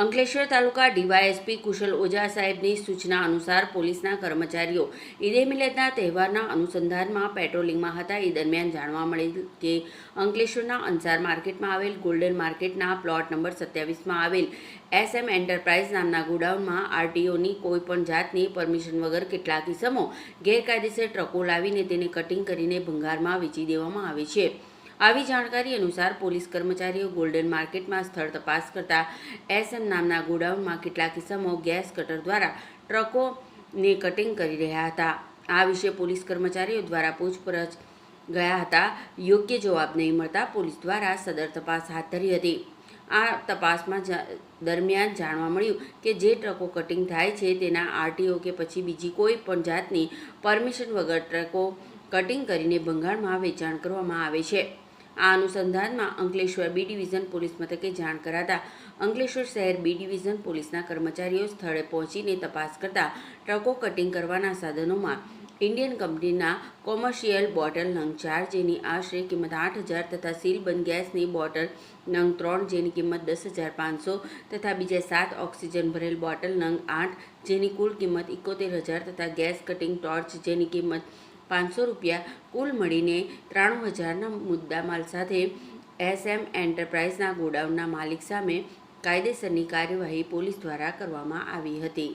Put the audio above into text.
અંકલેશ્વર તાલુકા DYSP કુશલ ઓઝા સાહેબની સૂચના અનુસાર પોલીસના કર્મચારીઓ ઈદે મિલાદના તહેવારના અનુસંધાનમાં પેટ્રોલિંગમાં હતા. એ દરમિયાન જાણવા મળેલ કે અંકલેશ્વરના અંસાર માર્કેટમાં આવેલ ગોલ્ડન માર્કેટના પ્લોટ નંબર 27માં આવેલ SM એન્ટરપ્રાઇઝ નામના ગોડાઉનમાં આરટીઓની કોઈપણ જાતની પરમિશન વગર કેટલાક ઇસમો ગેરકાયદેસર ટ્રકો લાવીને તેને કટિંગ કરીને ભંગારમાં વેચી દેવામાં આવે છે. આવી જાણકારી અનુસાર પોલીસ કર્મચારીઓ ગોલ્ડન માર્કેટમાં સ્થળ તપાસ કરતા SM નામના ગોડાઉનમાં કેટલાક ઇસમો ગેસ કટર દ્વારા ટ્રકોને કટિંગ કરી રહ્યા હતા. આ વિશે પોલીસ કર્મચારીઓ દ્વારા પૂછપરછ ગયા હતા. યોગ્ય જવાબ નહીં મળતા પોલીસ દ્વારા સદર તપાસ હાથ ધરી હતી. આ તપાસમાં દરમિયાન જાણવા મળ્યું કે જે ટ્રકો કટિંગ થાય છે તેના આરટીઓ કે પછી બીજી કોઈ પણ જાતની પરમિશન વગર ટ્રકો કટિંગ કરીને ભંગારમાં વેચાણ કરવામાં આવે છે. આ અનુસંધાનમાં અંકલેશ્વર બી ડિવિઝન પોલીસ મથકે જાણ કરાતા અંકલેશ્વર શહેર બી ડિવિઝન પોલીસના કર્મચારીઓ સ્થળે પહોંચીને તપાસ કરતા ટ્રકો કટિંગ કરવાના સાધનોમાં ઇન્ડિયન કંપનીના કોમર્શિયલ બોટલ નંગ 4 જેની આશરે કિંમત 8,000 તથા સીલબંધ ગેસની બોટલ નંગ 3 જેની કિંમત 10,500 તથા બીજા 7 ઓક્સિજન ભરેલ બોટલ નંગ 8 જેની કુલ કિંમત 71,000 તથા ગેસ કટિંગ ટોર્ચ જેની કિંમત 500 રૂપિયા કુલ મળીને 93,000ના મુદ્દામાલ સાથે SM એન્ટરપ્રાઇઝના ગોડાઉનના માલિક સામે કાયદેસરની કાર્યવાહી પોલીસ દ્વારા કરવામાં આવી હતી.